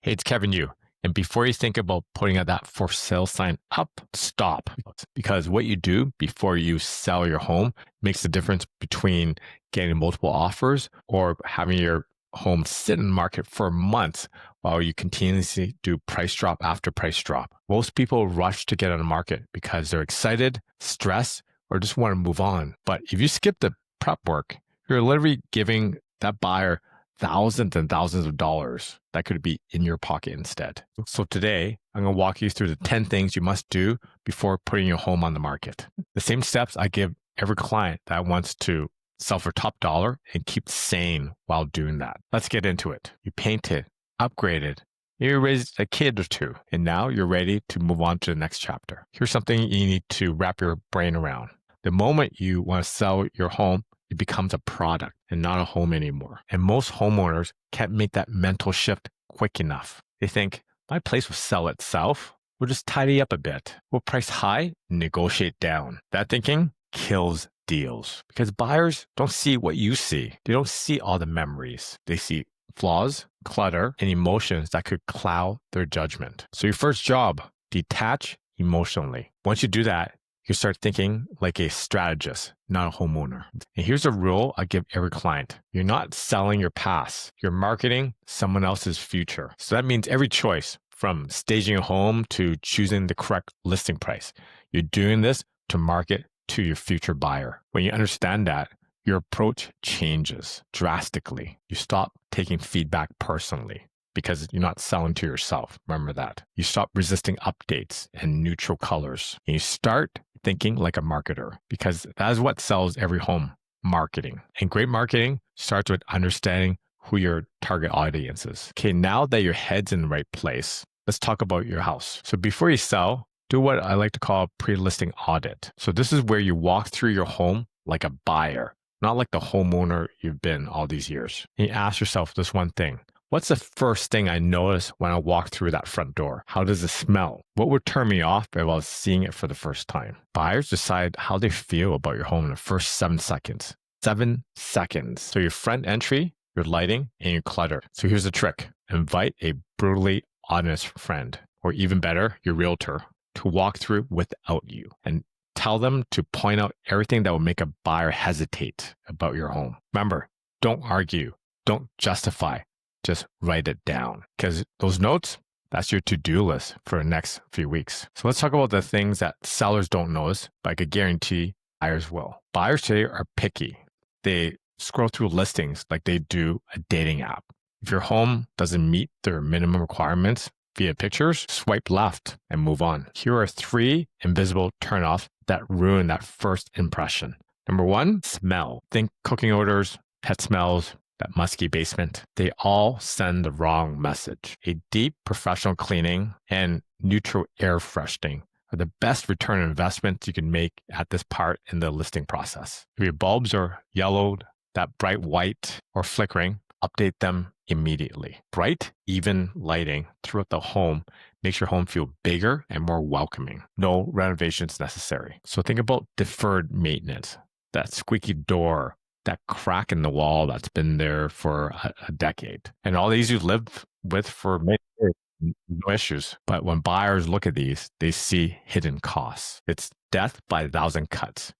Hey, it's Kevin Yu. And before you think about putting that for sale sign up, stop. Because what you do before you sell your home makes the difference between getting multiple offers or having your home sit in the market for months while you continuously do price drop after price drop. Most people rush to get on the market because they're excited, stressed, or just want to move on. But if you skip the prep work, you're literally giving that buyer thousands and thousands of dollars that could be in your pocket instead. So today, I'm going to walk you through the 10 things you must do before putting your home on the market. The same steps I give every client that wants to sell for top dollar and keep sane while doing that. Let's get into it. You paint it, upgrade it, you raised a kid or two, and now you're ready to move on to the next chapter. Here's something you need to wrap your brain around. The moment you want to sell your home, it becomes a product and not a home anymore. And most homeowners can't make that mental shift quick enough. They think, my place will sell itself. We'll just tidy up a bit. We'll price high, negotiate down. That thinking kills deals because buyers don't see what you see. They don't see all the memories. They see flaws, clutter, and emotions that could cloud their judgment. So your first job, detach emotionally. Once you do that, you start thinking like a strategist, not a homeowner. And here's a rule I give every client. You're not selling your past. You're marketing someone else's future. So that means every choice from staging a home to choosing the correct listing price. You're doing this to market to your future buyer. When you understand that, your approach changes drastically. You stop taking feedback personally because you're not selling to yourself. Remember that. You stop resisting updates and neutral colors. And you start thinking like a marketer because that is what sells every home, marketing. And great marketing starts with understanding who your target audience is. Okay, now that your head's in the right place, let's talk about your house. So before you sell, do what I like to call a pre-listing audit. So this is where you walk through your home like a buyer, not like the homeowner you've been all these years. And you ask yourself this one thing. What's the first thing I notice when I walk through that front door? How does it smell? What would turn me off if I was seeing it for the first time? Buyers decide how they feel about your home in the first 7 seconds. 7 seconds. So your front entry, your lighting, and your clutter. So here's the trick. Invite a brutally honest friend, or even better, your realtor, to walk through without you and tell them to point out everything that will make a buyer hesitate about your home. Remember, don't argue. Don't justify. Just write it down because those notes, that's your to-do list for the next few weeks. So let's talk about the things that sellers don't notice, but I could guarantee buyers will. Buyers today are picky. They scroll through listings like they do a dating app. If your home doesn't meet their minimum requirements via pictures, swipe left and move on. Here are 3 invisible turnoffs that ruin that first impression. Number 1, smell. Think cooking odors, pet smells, that musky basement. They all send the wrong message. A deep professional cleaning and neutral air freshening are the best return on investments you can make at this part in the listing process. If your bulbs are yellowed, that bright white, or flickering, update them immediately. Bright, even lighting throughout the home makes your home feel bigger and more welcoming. No renovations necessary. So think about deferred maintenance, that squeaky door, that crack in the wall that's been there for a decade. And all these you live with for many years, no issues. But when buyers look at these, they see hidden costs. It's death by 1,000 cuts.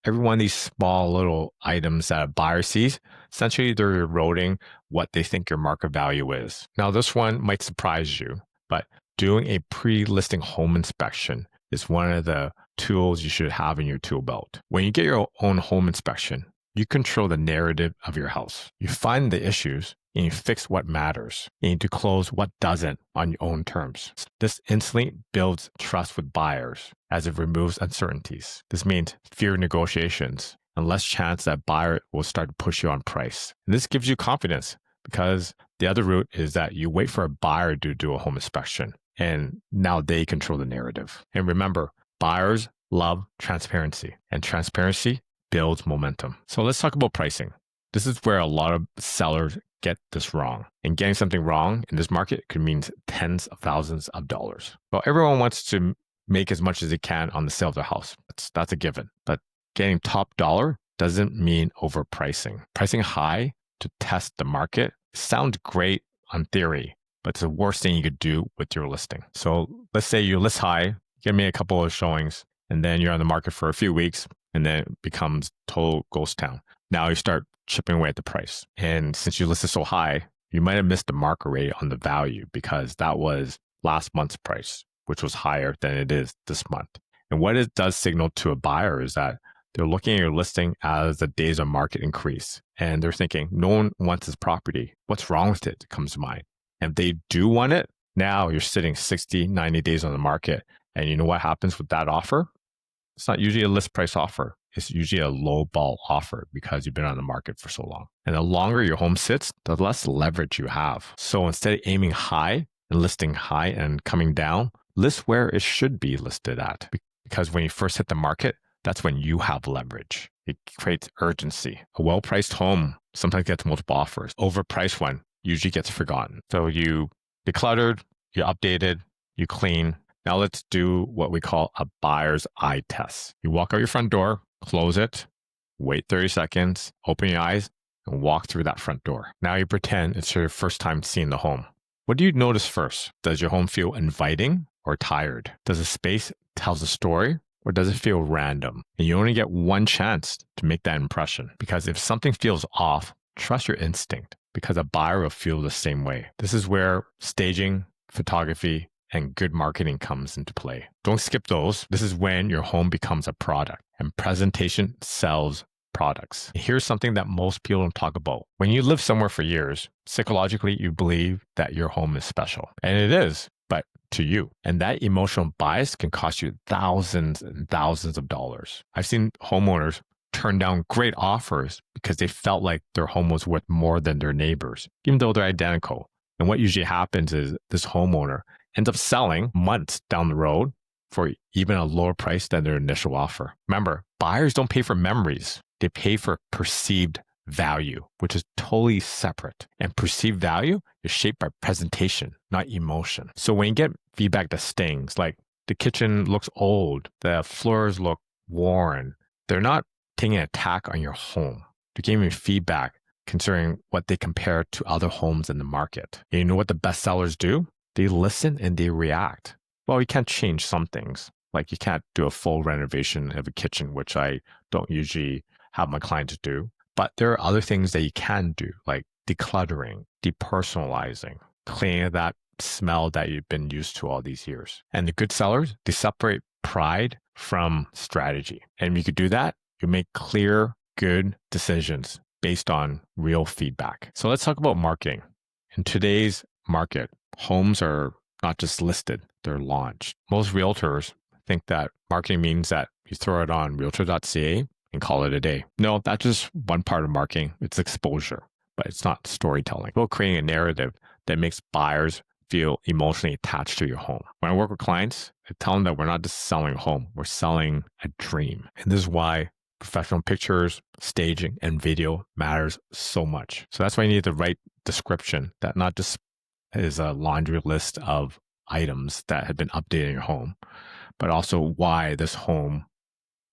Every one of these small little items that a buyer sees, essentially they're eroding what they think your market value is. Now, this one might surprise you, but doing a pre-listing home inspection is one of the tools you should have in your tool belt. When you get your own home inspection, you control the narrative of your house. You find the issues and you fix what matters. You need to close what doesn't on your own terms. This instantly builds trust with buyers as it removes uncertainties. This means fewer negotiations and less chance that buyer will start to push you on price. And this gives you confidence because the other route is that you wait for a buyer to do a home inspection and now they control the narrative. And remember, buyers love transparency and transparency builds momentum. So let's talk about pricing. This is where a lot of sellers get this wrong. And getting something wrong in this market could mean tens of thousands of dollars. Well, everyone wants to make as much as they can on the sale of their house. That's a given. But getting top dollar doesn't mean overpricing. Pricing high to test the market sounds great on theory, but it's the worst thing you could do with your listing. So let's say you list high, give me a couple of showings, and then you're on the market for a few weeks, and then it becomes total ghost town. Now you start chipping away at the price. And since you listed so high, you might have missed the market rate on the value because that was last month's price, which was higher than it is this month. And what it does signal to a buyer is that they're looking at your listing as the days on market increase. And they're thinking, no one wants this property. What's wrong with it? Comes to mind. And if they do want it, now you're sitting 60, 90 days on the market. And you know what happens with that offer? It's not usually a list price offer. It's usually a low ball offer because you've been on the market for so long. And the longer your home sits, the less leverage you have. So instead of aiming high and listing high and coming down, list where it should be listed at. Because when you first hit the market, that's when you have leverage. It creates urgency. A well-priced home sometimes gets multiple offers. Overpriced one usually gets forgotten. So you decluttered, you updated, you clean. Now let's do what we call a buyer's eye test. You walk out your front door, close it, wait 30 seconds, open your eyes, and walk through that front door. Now you pretend it's your first time seeing the home. What do you notice first? Does your home feel inviting or tired? Does the space tell a story? Or does it feel random? And you only get one chance to make that impression. Because if something feels off, trust your instinct, because a buyer will feel the same way. This is where staging, photography, and good marketing comes into play. Don't skip those. This is when your home becomes a product, and presentation sells products. Here's something that most people don't talk about. When you live somewhere for years, psychologically, you believe that your home is special. And it is, but to you. And that emotional bias can cost you thousands and thousands of dollars. I've seen homeowners turn down great offers because they felt like their home was worth more than their neighbors, even though they're identical. And what usually happens is this homeowner ends up selling months down the road for even a lower price than their initial offer. Remember, buyers don't pay for memories. They pay for perceived value, which is totally separate. And perceived value is shaped by presentation, not emotion. So when you get feedback that stings, like the kitchen looks old, the floors look worn, they're not taking an attack on your home. They're giving you feedback considering what they compare to other homes in the market. And you know what the best sellers do? They listen and they react. Well, you can't change some things. Like you can't do a full renovation of a kitchen, which I don't usually have my clients do. But there are other things that you can do, like decluttering, depersonalizing, cleaning that smell that you've been used to all these years. And the good sellers, they separate pride from strategy. And if you could do that, you make clear, good decisions based on real feedback. So let's talk about marketing. In today's market, homes are not just listed, they're launched. Most realtors think that marketing means that you throw it on realtor.ca and call it a day. No, that's just one part of marketing. It's exposure, but it's not storytelling. It's about creating a narrative that makes buyers feel emotionally attached to your home. When I work with clients, I tell them that we're not just selling a home, we're selling a dream. And this is why professional pictures, staging, and video matters so much. So that's why you need the right description that not just is a laundry list of items that have been updated in your home, but also why this home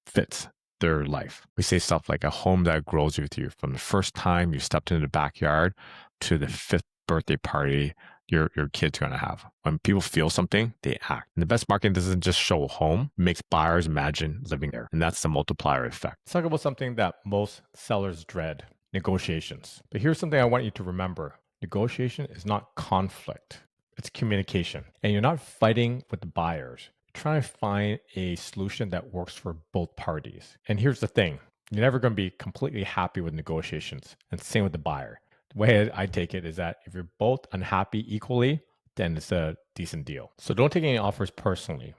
fits their life. We say stuff like a home that grows with you from the first time you stepped into the backyard to the 5th birthday party your kid's going to have. When people feel something, they act. And the best marketing doesn't just show a home, it makes buyers imagine living there. And that's the multiplier effect. Let's talk about something that most sellers dread, negotiations. But here's something I want you to remember. Negotiation is not conflict. It's communication. And you're not fighting with the buyers. You're trying to find a solution that works for both parties. And here's the thing. You're never going to be completely happy with negotiations. And same with the buyer. The way I take it is that if you're both unhappy equally, then it's a decent deal. So don't take any offers personally.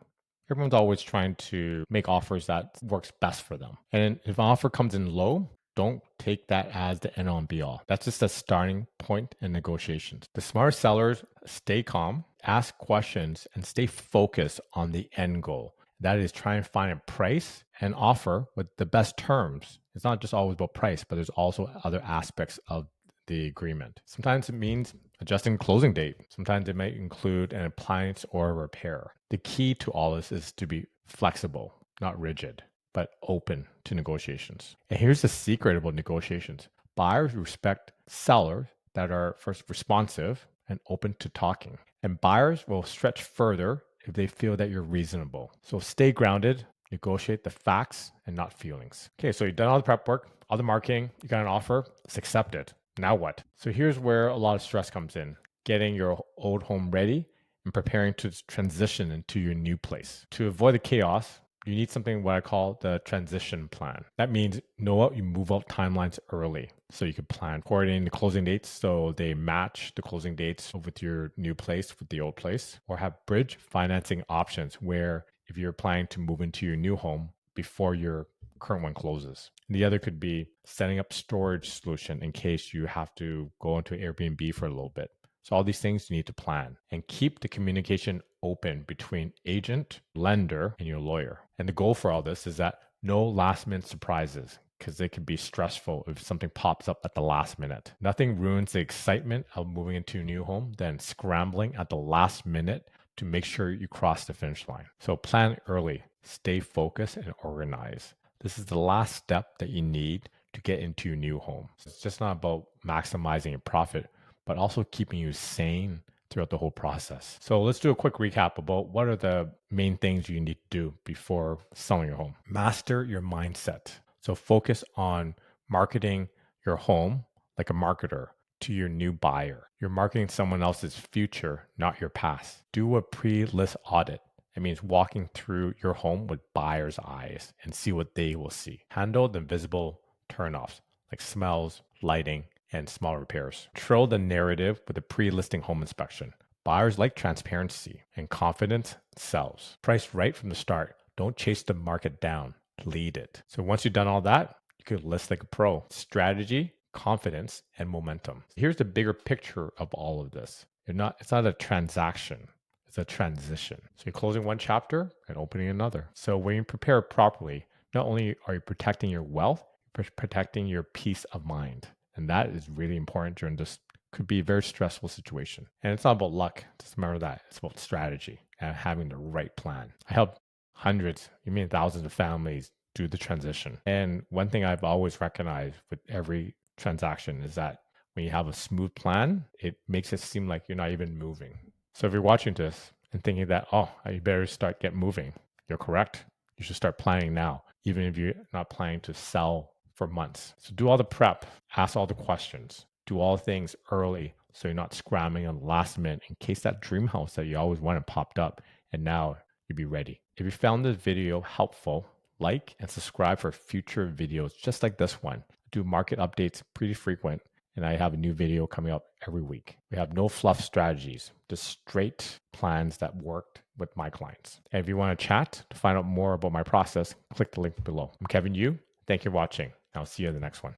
Everyone's always trying to make offers that works best for them. And if an offer comes in low, don't take that as the end all and be all. That's just a starting point in negotiations. The smart sellers stay calm, ask questions, and stay focused on the end goal. That is trying to find a price and offer with the best terms. It's not just always about price, but there's also other aspects of the agreement. Sometimes it means adjusting closing date. Sometimes it might include an appliance or a repair. The key to all this is to be flexible, not rigid, but open to negotiations. And here's the secret about negotiations. Buyers respect sellers that are first responsive and open to talking. And buyers will stretch further if they feel that you're reasonable. So stay grounded, negotiate the facts and not feelings. Okay, so you've done all the prep work, all the marketing, you got an offer, let's accept it. Now what? So here's where a lot of stress comes in: getting your old home ready and preparing to transition into your new place. To avoid the chaos, you need something what I call the transition plan. That means you move out timelines early so you can plan coordinating the closing dates so they match the closing dates with your new place with the old place, or have bridge financing options where if you're planning to move into your new home before your current one closes. And the other could be setting up storage solution in case you have to go into Airbnb for a little bit. So all these things you need to plan and keep the communication open between agent, lender, and your lawyer. And the goal for all this is that no last minute surprises, because they can be stressful if something pops up at the last minute. Nothing ruins the excitement of moving into a new home than scrambling at the last minute to make sure you cross the finish line. So plan early, stay focused, and organize. This is the last step that you need to get into your new home. So it's just not about maximizing your profit, but also keeping you sane throughout the whole process. So let's do a quick recap about what are the main things you need to do before selling your home. Master your mindset. So focus on marketing your home like a marketer to your new buyer. You're marketing someone else's future, not your past. Do a pre-list audit. It means walking through your home with buyer's eyes and see what they will see. Handle the invisible turnoffs like smells, lighting, and small repairs. Control the narrative with a pre-listing home inspection. Buyers like transparency, and confidence sells. Price right from the start. Don't chase the market down. Lead it. So once you've done all that, you could list like a pro. Strategy, confidence, and momentum. Here's the bigger picture of all of this. It's not a transaction. It's a transition. So you're closing one chapter and opening another. So when you prepare properly, not only are you protecting your wealth, you're protecting your peace of mind. And that is really important during this could be a very stressful situation. And it's not about luck. Just remember that. It's about strategy and having the right plan. I help hundreds, you mean thousands of families do the transition. And one thing I've always recognized with every transaction is that when you have a smooth plan, it makes it seem like you're not even moving. So if you're watching this and thinking that, oh, you better get moving, you're correct. You should start planning now, even if you're not planning to sell for months. So do all the prep, ask all the questions, do all the things early so you're not scrambling on the last minute in case that dream house that you always wanted popped up and now you'll be ready. If you found this video helpful, like and subscribe for future videos just like this one. I do market updates pretty frequent and I have a new video coming up every week. We have no fluff strategies, just straight plans that worked with my clients. And if you want to chat to find out more about my process, click the link below. I'm Kevin Yu. Thank you for watching. I'll see you in the next one.